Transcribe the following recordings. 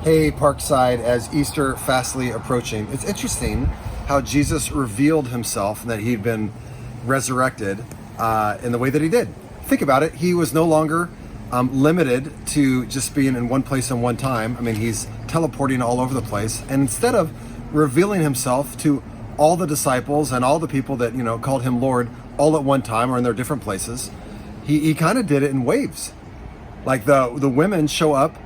Hey, Parkside, as Easter fastly approaching, it's interesting how Jesus revealed himself and that he'd been resurrected in the way that he did. Think about it. He was no longer limited to just being in one place and one time. I mean, he's teleporting all over the place. And instead of revealing himself to all the disciples and all the people that, called him Lord all at one time or in their different places, he kind of did it in waves. Like the women show up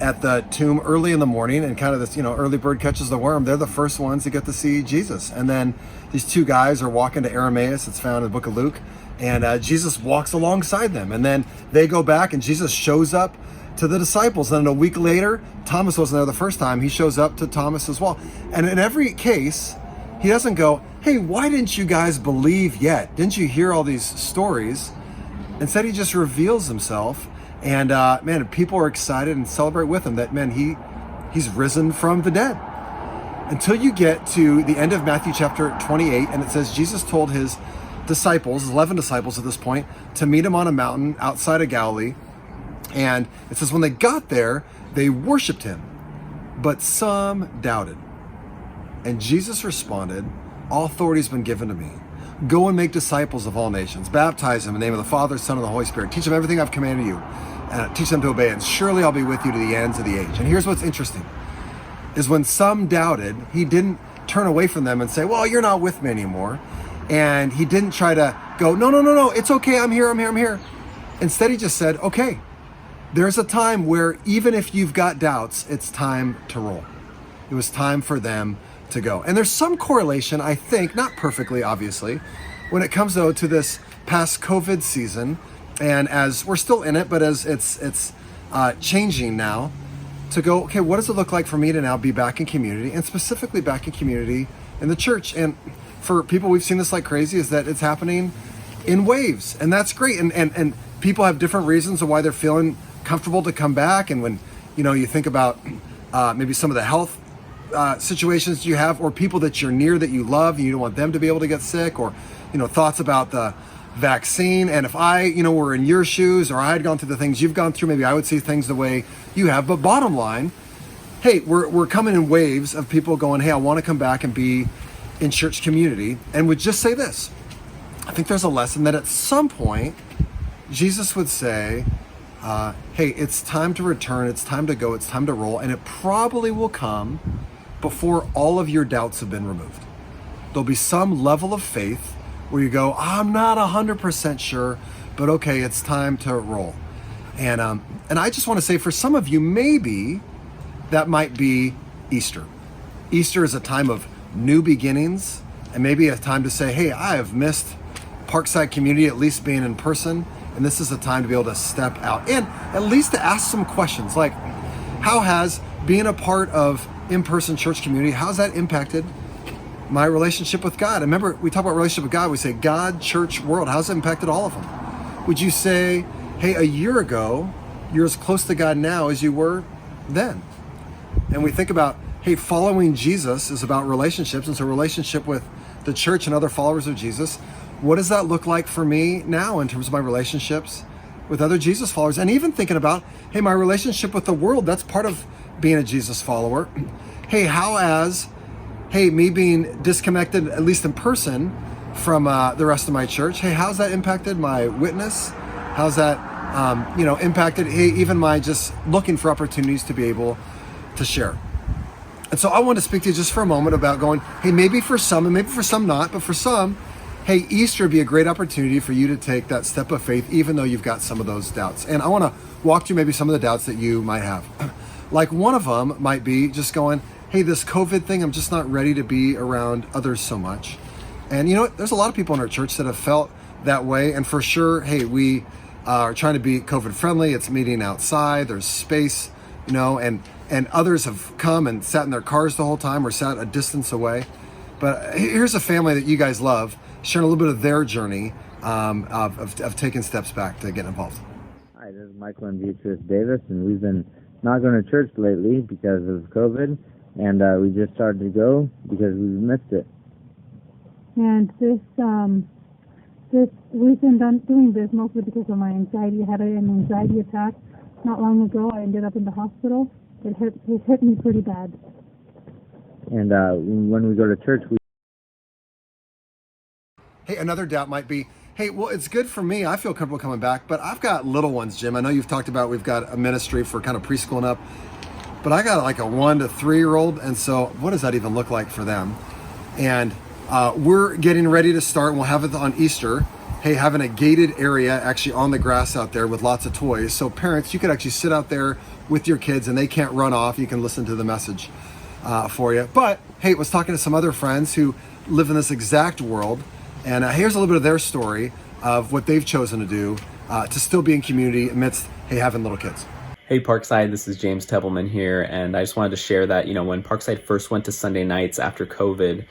at the tomb early in the morning, and kind of this, early bird catches the worm. They're the first ones to get to see Jesus. And then these two guys are walking to Emmaus. It's found in the book of Luke. And Jesus walks alongside them. And then they go back and Jesus shows up to the disciples. And then a week later, Thomas wasn't there the first time. He shows up to Thomas as well. And in every case, he doesn't go, hey, why didn't you guys believe yet? Didn't you hear all these stories? Instead, he just reveals himself. And man, people are excited and celebrate with him that, man, he's risen from the dead. Until you get to the end of Matthew chapter 28, and it says Jesus told his disciples, 11 disciples at this point, to meet him on a mountain outside of Galilee. And it says when they got there, they worshiped him, but some doubted. And Jesus responded, all authority has been given to me. Go and make disciples of all nations. Baptize them in the name of the Father, Son, and the Holy Spirit. Teach them everything I've commanded you. Teach them to obey, and surely I'll be with you to the ends of the age. And here's what's interesting, is when some doubted, he didn't turn away from them and say, well, you're not with me anymore. And he didn't try to go, no, it's okay, I'm here. Instead, he just said, okay, there's a time where even if you've got doubts, it's time to roll. It was time for them to go. And there's some correlation, I think, not perfectly, obviously, when it comes, though, to this past COVID season. And as we're still in it, but as it's changing now, to go, okay, what does it look like for me to now be back in community, and specifically back in community in the church? And for people, we've seen this like crazy, is that it's happening in waves. And that's great. And people have different reasons of why they're feeling comfortable to come back. And when, you think about maybe some of the health situations you have, or people that you're near that you love, and you don't want them to be able to get sick, or, thoughts about the vaccine. And if I, were in your shoes, or I had gone through the things you've gone through, maybe I would see things the way you have. But bottom line, hey, we're coming in waves of people going, hey, I want to come back and be in church community. And would just say this, I think there's a lesson that at some point, Jesus would say, hey, it's time to return, it's time to go, it's time to roll. And it probably will come before all of your doubts have been removed. There'll be some level of faith where you go, I'm not 100% sure, but okay, it's time to roll. And I just want to say, for some of you, maybe that might be Easter. Easter is a time of new beginnings, and maybe a time to say, hey, I have missed Parkside community, at least being in person, and this is a time to be able to step out and at least to ask some questions, like, how has being a part of in-person church community, how's that impacted my relationship with God? And remember, we talk about relationship with God, we say God, church, world. How's it impacted all of them? Would you say, hey, a year ago, you're as close to God now as you were then? And we think about, hey, following Jesus is about relationships, and so relationship with the church and other followers of Jesus. What does that look like for me now in terms of my relationships with other Jesus followers? And even thinking about, hey, my relationship with the world, that's part of being a Jesus follower. Hey, me being disconnected, at least in person, from the rest of my church, hey, how's that impacted my witness? How's that, impacted, hey, even my just looking for opportunities to be able to share? And so I want to speak to you just for a moment about going, hey, maybe for some, and maybe for some not, but for some, hey, Easter would be a great opportunity for you to take that step of faith, even though you've got some of those doubts. And I want to walk through maybe some of the doubts that you might have. Like one of them might be just going, hey, this COVID thing, I'm just not ready to be around others so much. And you know what? There's a lot of people in our church that have felt that way. And for sure, hey, we are trying to be COVID friendly. It's meeting outside. There's space, and others have come and sat in their cars the whole time or sat a distance away. But here's a family that you guys love, sharing a little bit of their journey of taking steps back to get involved. Hi, this is Michael and Beatrice Davis, and we've been not going to church lately because of COVID, and we just started to go because we missed it. And this we've been doing this mostly because of my anxiety. I had an anxiety attack not long ago. I ended up in the hospital, It hit me pretty bad. And when we go to church, we Hey, another doubt might be, hey, well, it's good for me. I feel comfortable coming back, but I've got little ones, Jim. I know you've talked about we've got a ministry for kind of preschool and up, but I got like a 1 to 3 year old. And so what does that even look like for them? And we're getting ready to start, and we'll have it on Easter. Hey, having a gated area actually on the grass out there with lots of toys. So parents, you could actually sit out there with your kids and they can't run off. You can listen to the message for you. But hey, I was talking to some other friends who live in this exact world. And here's a little bit of their story of what they've chosen to do to still be in community amidst, hey, having little kids. Hey Parkside, this is James Tebbleman here, and I just wanted to share that, when Parkside first went to Sunday nights after COVID,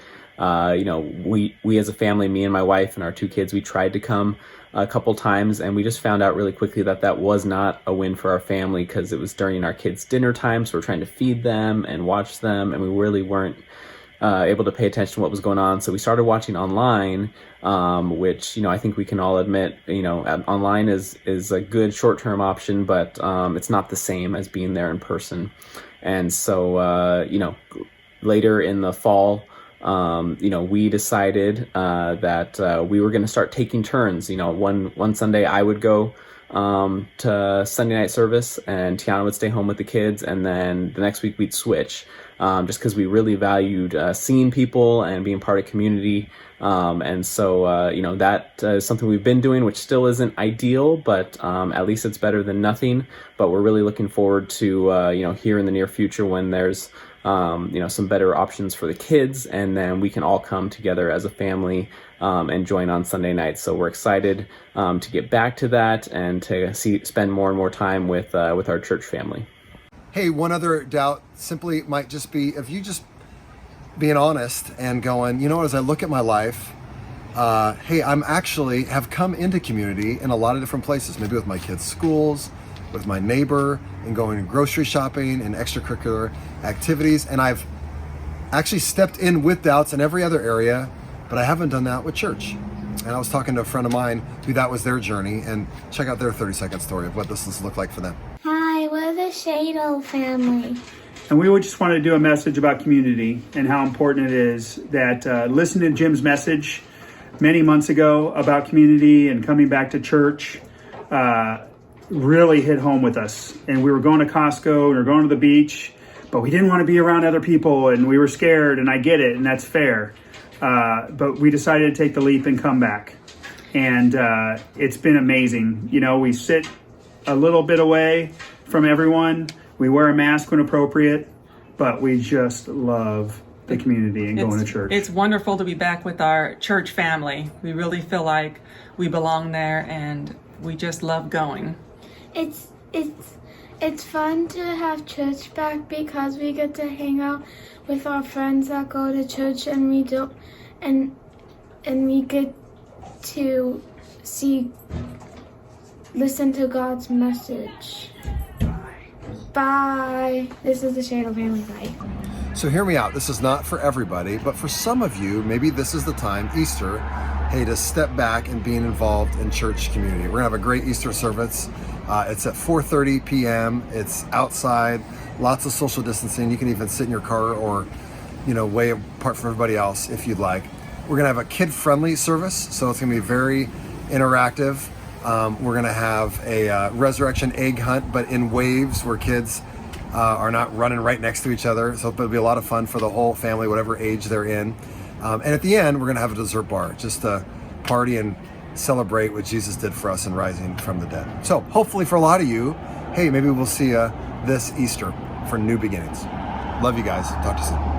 we as a family, me and my wife and our 2 kids, we tried to come a couple times, and we just found out really quickly that that was not a win for our family because it was during our kids' dinner time, so we're trying to feed them and watch them, and we really weren't able to pay attention to what was going on. So we started watching online, which, I think we can all admit, online is a good short-term option, but it's not the same as being there in person. And so, later in the fall, we decided that we were going to start taking turns. One Sunday I would go to Sunday night service and Tiana would stay home with the kids, and then the next week we'd switch, just because we really valued seeing people and being part of community. And so that is something we've been doing, which still isn't ideal, but at least it's better than nothing. But we're really looking forward to here in the near future when there's some better options for the kids, and then we can all come together as a family and join on Sunday nights. So we're excited to get back to that and to spend more and more time with our church family. Hey, one other doubt simply might just be if you just being honest and going, as I look at my life, hey, I'm actually have come into community in a lot of different places, maybe with my kids' schools, with my neighbor, and going grocery shopping and extracurricular activities. And I've actually stepped in with doubts in every other area, but I haven't done that with church. And I was talking to a friend of mine who that was their journey, and check out their 30-second story of what this has looked like for them. Hi, we're the Shado family. And we would just want to do a message about community and how important it is that listening to Jim's message many months ago about community and coming back to church really hit home with us. And we were going to Costco and we were going to the beach, but we didn't want to be around other people and we were scared, and I get it, and that's fair. But we decided to take the leap and come back. And it's been amazing. We sit a little bit away from everyone. We wear a mask when appropriate, but we just love the community and going to church. It's wonderful to be back with our church family. We really feel like we belong there, and we just love going. It's fun to have church back because we get to hang out with our friends that go to church, and we get to listen to God's message. Bye. This is the Shado family. Bye. So hear me out. This is not for everybody, but for some of you, maybe this is the time, Easter, hey, to step back and being involved in church community. We're gonna have a great Easter service. It's at 4:30 p.m. It's outside, lots of social distancing. You can even sit in your car or, way apart from everybody else if you'd like. We're gonna have a kid-friendly service, so it's gonna be very interactive. We're gonna have a resurrection egg hunt, but in waves where kids are not running right next to each other. So it'll be a lot of fun for the whole family, whatever age they're in. And at the end, we're gonna have a dessert bar, just to party and celebrate what Jesus did for us in rising from the dead. So hopefully for a lot of you, hey, maybe we'll see you this Easter for new beginnings. Love you guys. Talk to you soon.